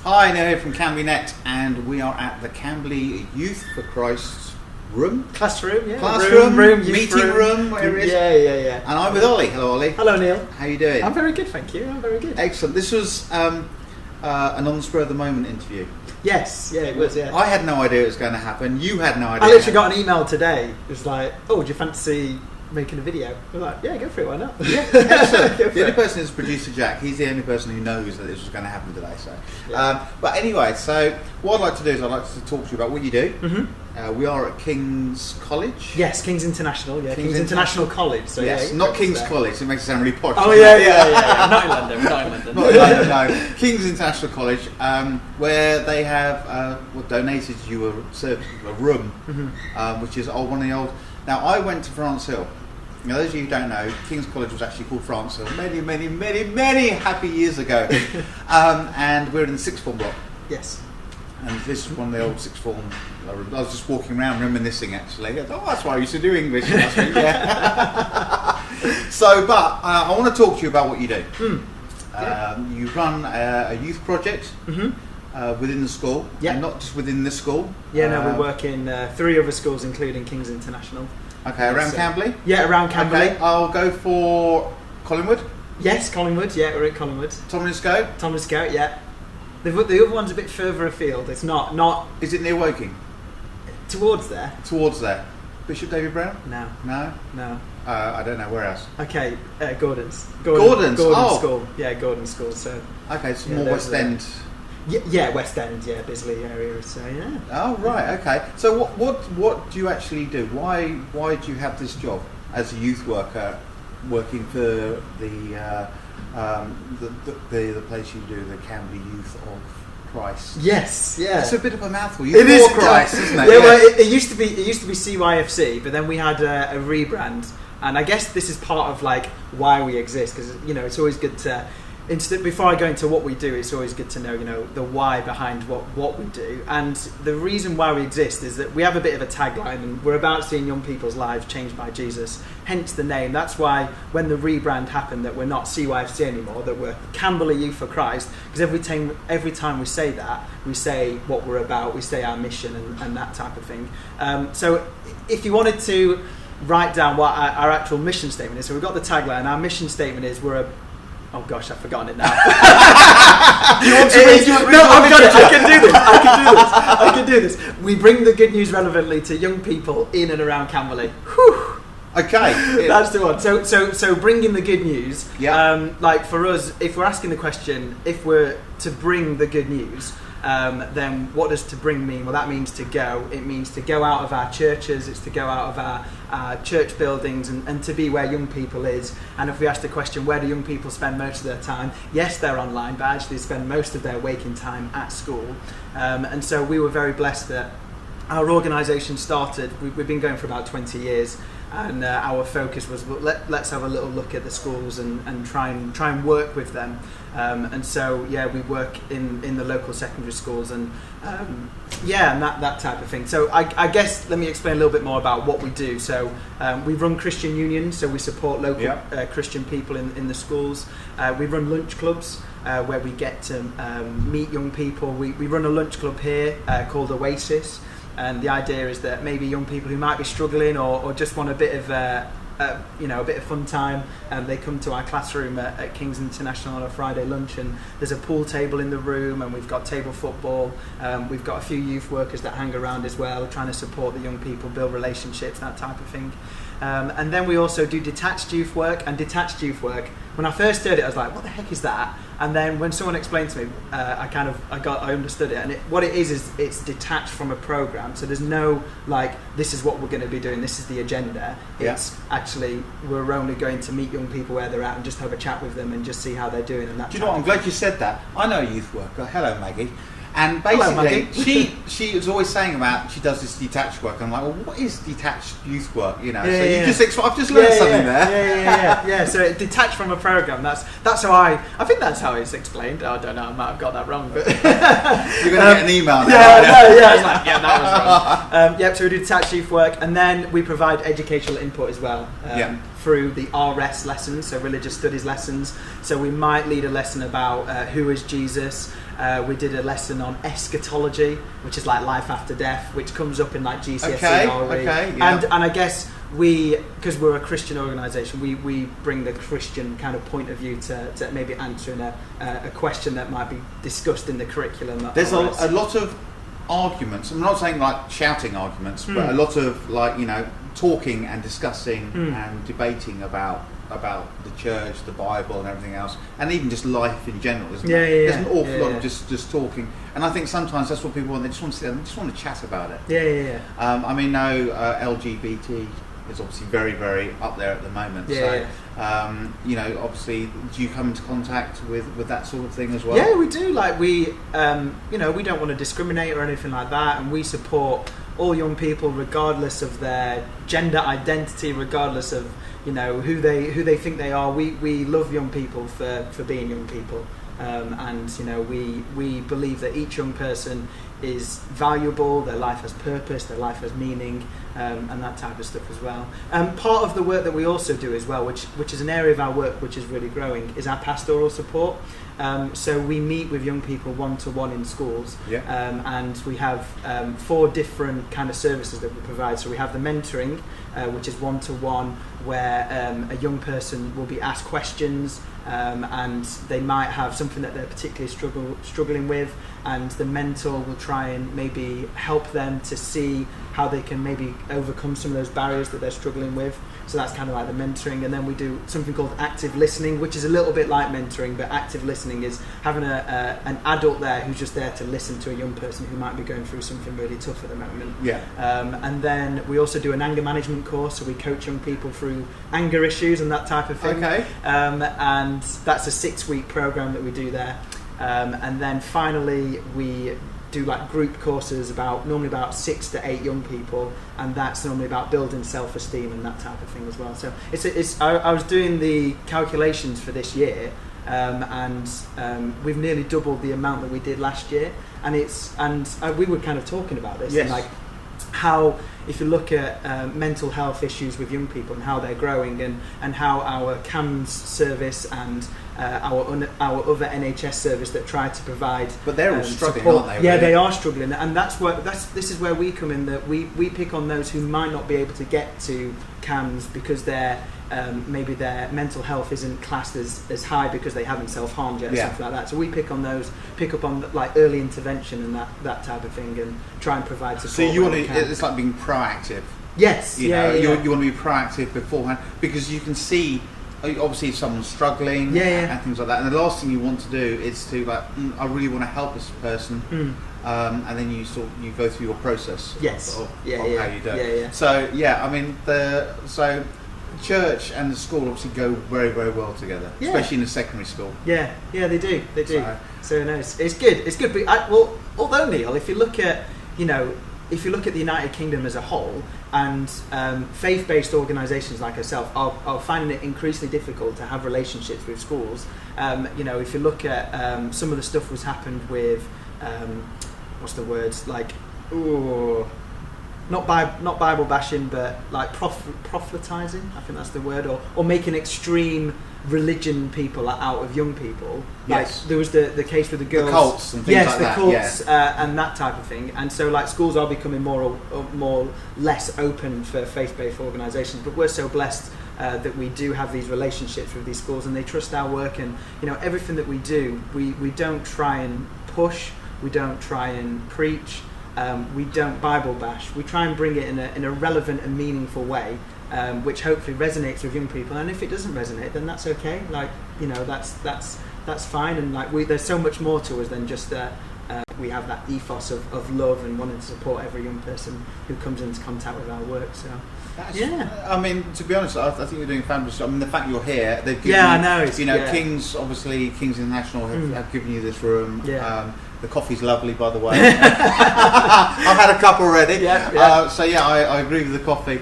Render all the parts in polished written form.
Hi, Neil here from Camberley Net, and we are at the Camberley Youth for Christ classroom, meeting room, whatever it is. Yeah. And I'm with Ollie. Hello, Ollie. Hello, Neil. How you doing? I'm very good, thank you. I'm very good. Excellent. This was an on the spur of the moment interview. Yes, yeah, it was. Yeah. I had no idea it was going to happen. You had no idea. I literally got an email today. It was like, "Oh, do you fancy making a video?" I'm like, "Yeah, go for it. Why not?" Yeah, excellent. The only person is producer Jack. He's the only person who knows that this was going to happen today. So, yeah. But anyway, so what I'd like to do is I'd like to talk to you about what you do. Mm-hmm. We are at King's College. Yes, King's International. Yeah, King's International College. So yes, yeah, not King's College. It makes it sound really posh. Oh yeah. Not in London. We're not in London. Not in London, no. King's International College, where they have donated you a room, Mm-hmm. which is one of the old. Now I went to France Hill. Now, those of you who don't know, King's College was actually called France Hill many happy years ago, and we're in the sixth form block. Yes. And this is one of the old sixth form. I was just walking around reminiscing actually. Oh, that's why I used to do English last week. Yeah. So, but I want to talk to you about what you do. You run a youth project within the school, and not just within the school. Yeah, no, we work in 3 other schools, including King's International. Okay, around Camberley? Yeah, around Camberley. Okay, I'll go for Collingwood. Yes, Collingwood. Yeah, we're at Collingwood. Thomas Scout. Yeah. The other one's a bit further afield. It's not. Is it near Woking? Towards there. Bishop David Brown? No. I don't know where else. Okay, Gordon's Oh. School. Yeah, Gordon's School. So. Okay, it's more West End. Yeah, West End. Yeah, Bisley area. So yeah. Oh right. Okay. So what do you actually do? Why do you have this job as a youth worker, working for the place you do, the Camberley Youth of Christ? Yes, yeah. It's a bit of a mouthful. It is Christ, isn't it? Yeah, well, it used to be CYFC, but then we had a rebrand, and I guess this is part of like why we exist, because it's always good to. Before I go into what we do, it's always good to know, the why behind what we do. And the reason why we exist is that we have a bit of a tagline, and we're about seeing young people's lives changed by Jesus, hence the name. That's why when the rebrand happened, that we're not CYFC anymore, that we're Camberley Youth for Christ, because every time we say that, we say what we're about, we say our mission and that type of thing. So if you wanted to write down what our actual mission statement is, so we've got the tagline. Our mission statement is oh gosh, I've forgotten it now. You want to read it? No, I've got it. I can do this. We bring the good news relevantly to young people in and around Camberley. Whew. Okay, that's the one. So bringing the good news. Yeah. Like for us, if we're asking the question, if we're to bring the good news, then what does to bring mean? Well, that means to go. It means to go out of our churches. It's to go out of our church buildings and to be where young people is. And if we ask the question, where do young people spend most of their time? Yes, they're online, but actually they spend most of their waking time at school. And so we were very blessed that our organisation started. We've been going for about 20 years. And our focus was let's have a little look at the schools and try and work with them. And so we work in the local secondary schools and that type of thing. So I guess let me explain a little bit more about what we do. So we run Christian unions, so we support local Christian people in the schools. We run lunch clubs where we get to meet young people. We run a lunch club here called Oasis. And the idea is that maybe young people who might be struggling or just want a bit of a bit of fun time, they come to our classroom at King's International on a Friday lunch, and there's a pool table in the room, and we've got table football. We've got a few youth workers that hang around as well, trying to support the young people, build relationships, that type of thing. And then we also do detached youth work. And detached youth work, when I first heard it, I was like, what the heck is that? And then when someone explained to me, I understood it. And what it is it's detached from a program. So there's no this is what we're going to be doing, this is the agenda. It's actually, we're only going to meet young people where they're at and just have a chat with them and just see how they're doing. And that. Do you know what? I'm glad you said that. I know a youth worker. Hello, Maggie. And basically, she was always saying about she does this detached work. I'm like, well, what is detached youth work? I've just learned something there. Yeah. So detached from a program. That's how I think that's how it's explained. I don't know. I might have got that wrong, but you're going to get an email now. That was wrong. So we do detached youth work, and then we provide educational input as well. Through the RS lessons, so religious studies lessons. So we might lead a lesson about who is Jesus, We did a lesson on eschatology, which is like life after death, which comes up in like GCSE and RE. Yeah. And I guess because we're a Christian organisation, we bring the Christian kind of point of view to maybe answering a question that might be discussed in the curriculum. There's a lot of arguments. I'm not saying like shouting arguments, but a lot of like, talking and discussing and debating about the church, the Bible, and everything else, and even just life in general, isn't there? There's an awful lot of just talking, and I think sometimes that's what people want. They just want to sit there, they just want to chat about it. I mean, LGBT is obviously very, very up there at the moment. Obviously, do you come into contact with that sort of thing as well? Yeah, we do. Like we don't want to discriminate or anything like that, and we support all young people regardless of their gender identity, regardless of who they think they are. We love young people for being young people, and we believe that each young person is valuable, their life has purpose, their life has meaning, and that type of stuff as well. Part of the work that we also do as well, which is an area of our work which is really growing, is our pastoral support. So we meet with young people one-to-one in schools, and we have 4 different kind of services that we provide. So we have the mentoring, which is one-to-one, where a young person will be asked questions, and they might have something that they're particularly struggling with, and the mentor will try and maybe help them to see how they can maybe overcome some of those barriers that they're struggling with. So that's kind of like the mentoring. And then we do something called active listening, which is a little bit like mentoring, but active listening is having an adult there who's just there to listen to a young person who might be going through something really tough at the moment. And then we also do an anger management course, so we coach young people through anger issues and that type of thing. And that's a 6-week program that we do there. And then finally we do like group courses normally about 6 to 8 young people, and that's normally about building self-esteem and that type of thing as well. So I was doing the calculations for this year, and we've nearly doubled the amount that we did last year, and we were kind of talking about this, and like how, if you look at mental health issues with young people and how they're growing, and how our CAMS service and our other NHS service that try to provide, but they're all struggling, support, aren't they? Yeah, really? they are struggling, and this is where we come in. That we pick on those who might not be able to get to CAMS because maybe their mental health isn't classed as high because they haven't self-harmed yet, or something like that. So we pick up on like early intervention and that type of thing, and try and provide support. So you want to? It's like being proactive. Yes, you want to be proactive beforehand, because you can see, obviously, if someone's struggling and things like that, and the last thing you want to do is to I really want to help this person, and then you go through your process of how you do it. So I mean so church and the school obviously go very, very well together, especially in the secondary school. They do. So no, it's good. But although Neil, if you look at the United Kingdom as a whole, and faith-based organisations like ourselves are finding it increasingly difficult to have relationships with schools. If you look at some of the stuff that's happened with, what's the words, like, not Bible bashing, but like proselytizing, I think that's the word, or making extreme religion people out of young people. Like there was the case with the girls, the cults and things like that. Cults, and that type of thing. And so like schools are becoming more less open for faith-based organisations. But we're so blessed that we do have these relationships with these schools, and they trust our work. And everything that we do, we don't try and push, we don't try and preach. We don't Bible bash. We try and bring it in a relevant and meaningful way, which hopefully resonates with young people. And if it doesn't resonate, then that's okay. Like that's fine. And like there's so much more to us than just we have that ethos of love and wanting to support every young person who comes into contact with our work. So. I mean, to be honest, I think you're doing fabulous. I mean, the fact you're here, they've given I know. Kings International have given you this room. The coffee's lovely, by the way. I've had a cup already. So I agree with the coffee.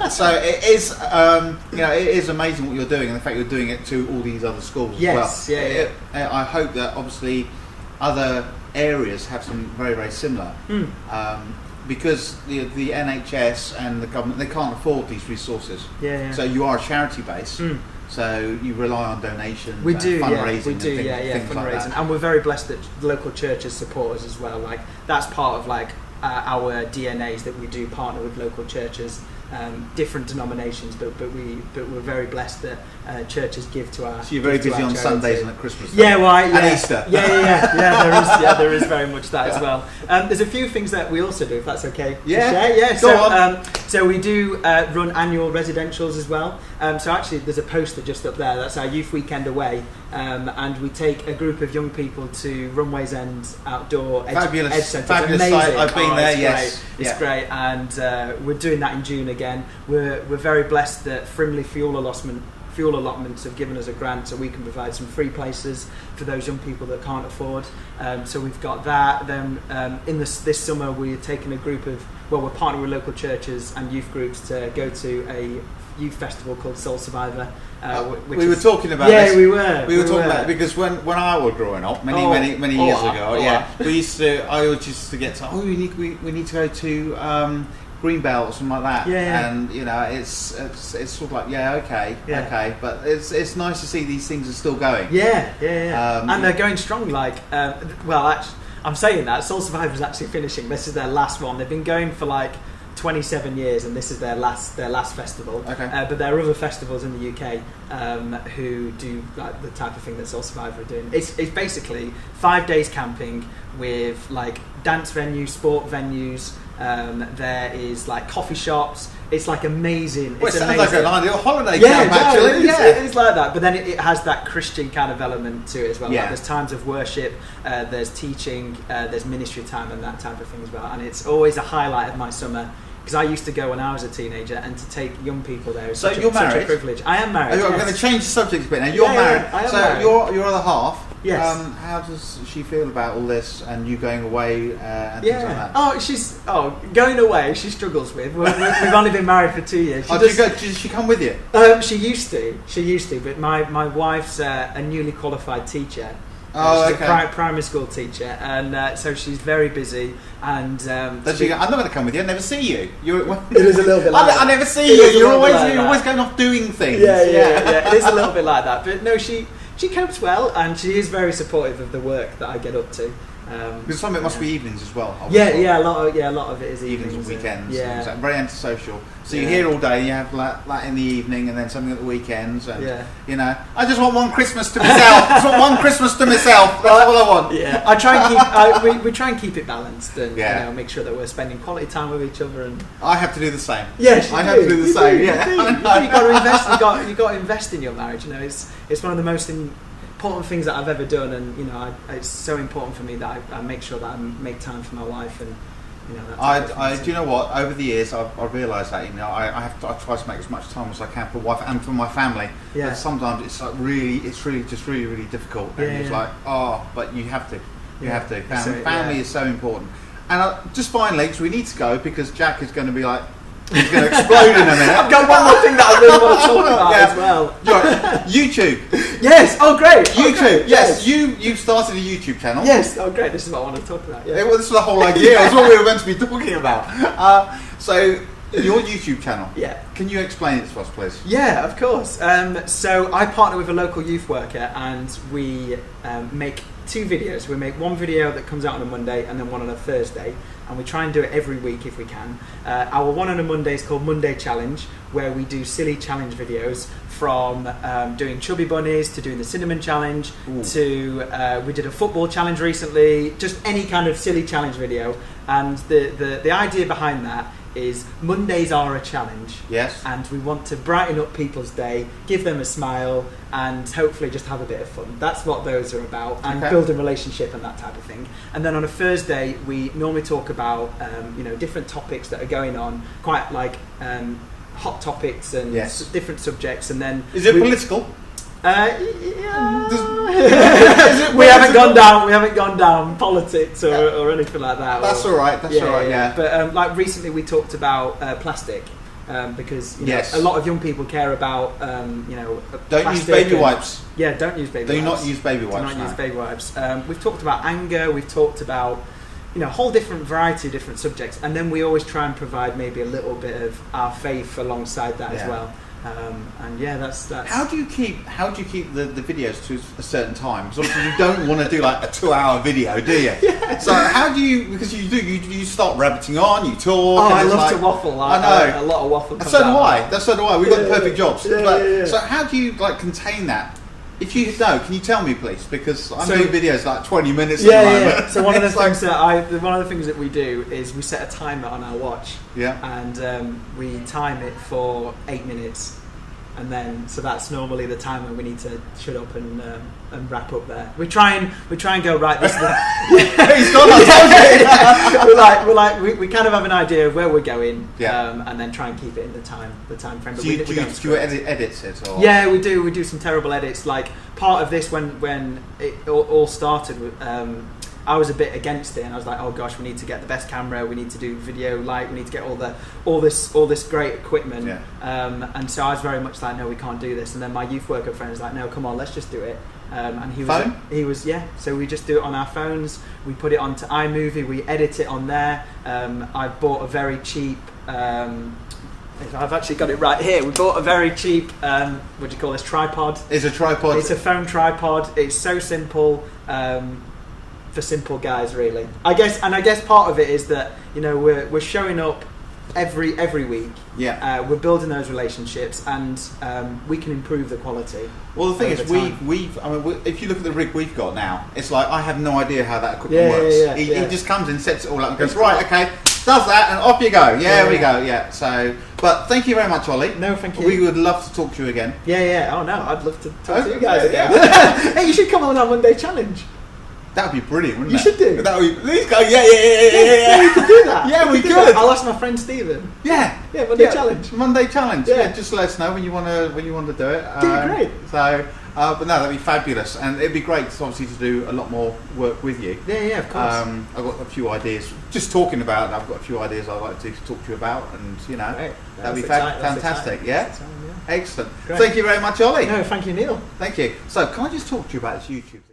So it is, it is amazing what you're doing, and the fact you're doing it to all these other schools as well. I hope that obviously other areas have some very, very similar. Because the NHS and the government, they can't afford these resources. So you are a charity base. So you rely on donations. We do, fundraising. we do, things fundraising, like that. and we're very blessed that local churches support us as well. Like that's part of like our DNAs, that we do partner with local churches, different denominations, but we're very blessed that churches give to our. So you're very busy on charity. Sundays and at Christmas. Yeah, well, yeah, and Easter. There is very much that as well. There's a few things that we also do, if that's okay. Yeah, to share. Yeah. Go on. So we do run annual residentials as well. So actually, there's a poster just up there. That's our youth weekend away, and we take a group of young people to Runways End Outdoor Ed Centre. Fabulous site. I've been there. Yes, it's great, and we're doing that in June again. We're very blessed that Frimley Fuel Allotments have given us a grant, so we can provide some free places for those young people that can't afford. So we've got that. Then in this summer, we're taking a group of, we're partnering with local churches and youth groups to go to a youth festival called Soul Survivor. We were talking about this. We were talking about it because when I was growing up, many years ago, I used to get to, we need to go to Greenbelt or something like that, and you know it's sort of like okay, but it's nice to see these things are still going. And they're going strong. Like, actually, I'm saying that Soul Survivor is actually finishing. This is their last one. They've been going for like 27 years, and this is their last festival. Okay. But there are other festivals in the UK who do like the type of thing that Soul Survivor are doing. It's basically 5 days camping with like dance venues, sport venues. There is like coffee shops. It's like amazing. Well, it sounds like an ideal holiday camp, actually. It is like that. But then it has that Christian kind of element to it as well. Yeah. Like there's times of worship, there's teaching, there's ministry time and that type of thing as well. And it's always a highlight of my summer, because I used to go when I was a teenager, and to take young people there is such a privilege. I am married. I'm going to change the subject a bit now. You're married. I am so married. your other half. Yes. How does she feel about all this and you going away and things like that? Oh, going away. She struggles with. We've only been married for 2 years. Did she come with you? She used to. But my wife's a newly qualified teacher. She's a primary school teacher, and so she's very busy. And I'm not going to come with you. I never see you. It is a little bit like that. I never see you. You're always going off doing things. Yeah. It is a little bit like that. But no, she copes well, and she is very supportive of the work that I get up to. Because some of it must be evenings as well. A lot of it is evenings and weekends. Yeah, so very antisocial. So you're here all day. You have that in the evening, and then something at the weekends. And you know, I just want one Christmas to myself. I just want one Christmas to myself. That's all I want. Yeah, I try and keep. We try and keep it balanced, and you know, make sure that we're spending quality time with each other. And I have to do the same. Yes, I have to do the same. Yeah, you got to invest. You got to invest in your marriage. You know, it's one of the most important things that I've ever done, and you know, it's so important for me that I make sure that I make time for my wife, and you know. Do you know what? Over the years, I've realised that I try to make as much time as I can for wife and for my family. Yeah. But sometimes it's like really difficult, and it's like but you have to. You have to. Family is so important. And just finally, because we need to go, because Jack is going to be like. He's going to explode in a minute. I've got one more thing that I really want to talk about as well. Right. YouTube. Yes. Oh, great. YouTube. Yes. You've started a YouTube channel. Yes. Oh, great. This is what I want to talk about. Yeah. Well, this is the whole idea. That's what we were meant to be talking about. So, your YouTube channel. Yeah. Can you explain it to us, please? Yeah, of course. So, I partner with a local youth worker, and we make 2 videos. We make one video that comes out on a Monday and then one on a Thursday, and we try and do it every week if we can. Our one on a Monday is called Monday Challenge, where we do silly challenge videos, from doing chubby bunnies to doing the cinnamon challenge. Ooh. To we did a football challenge recently, just any kind of silly challenge video. And the idea behind that is Mondays are a challenge. Yes. And we want to brighten up people's day, give them a smile, and hopefully just have a bit of fun. That's what those are about, and build a relationship and that type of thing. And then on a Thursday, we normally talk about different topics that are going on, quite like hot topics and different subjects. And then is it political? We haven't gone down politics or anything like that. That's all right. That's all right. Yeah. But like recently, we talked about plastic. Because a lot of young people care about don't use baby wipes. Don't use baby wipes. Do not use baby wipes. Do not use baby wipes. We've talked about anger. We've talked about a whole different variety of different subjects, and then we always try and provide maybe a little bit of our faith alongside that as well. And yeah, that's. How do you keep the videos to a certain time? Because obviously you don't want to do like a 2-hour video, do you? Yeah. So how do you? Because you start rabbiting on, you talk. Oh, and I it's love like, to waffle. I know. A lot of waffle. And so do I. So do I. We've got the perfect jobs. Yeah, But, so how do you like contain that? If you know, can you tell me please? Because I'm doing videos like 20 minutes at the moment. Yeah. So one of the things that we do is we set a timer on our watch. Yeah. And we time it for 8 minutes, and then so that's normally the time when we need to shut up and wrap up there. We try and go right. This is the, He's gone. I told you. we kind of have an idea of where we're going, Yeah. And then try and keep it in the time frame. But Do you edit it? Or? Yeah, we do. We do some terrible edits. Like part of this, when it all started, I was a bit against it, and I was like, oh gosh, we need to get the best camera. We need to do video light. We need to get all this great equipment. Yeah. And so I was very much like, no, we can't do this. And then my youth worker friend was like, no, come on, let's just do it. And he was yeah. So we just do it on our phones. We put it onto iMovie. We edit it on there. I bought a very cheap. I've actually got it right here. We bought a very cheap, what do you call this, tripod. It's a tripod. It's a phone tripod. It's so simple, for simple guys, really. I guess part of it is that, you know, we're showing up every week. Yeah. We're building those relationships, and we can improve the quality. Well, the thing is, if you look at the rig we've got now, it's like I have no idea how that equipment works. He just comes in, sets it all up, and goes, right, okay, does that, and off you go. Yeah, we go. Yeah. So, but thank you very much, Ollie. No, thank you. We would love to talk to you again. Yeah. Oh no, I'd love to talk to you guys again. Hey, you should come on our Monday challenge. That would be brilliant, wouldn't it? You should do. That would be. Please go. Yeah. We could do that. Yeah, we could. I'll ask my friend Stephen. Yeah. Monday challenge. Monday challenge. Yeah. Just let us know when you want to do it. Great. So, but no, that'd be fabulous, and it'd be great, obviously, to do a lot more work with you. Yeah, of course. I've got a few ideas. Just talking about it, I've got a few ideas I'd like to talk to you about, and you know, that'd be fantastic. Yeah. Excellent. Great. Thank you very much, Ollie. No, thank you, Neil. Thank you. So, can I just talk to you about this YouTube thing?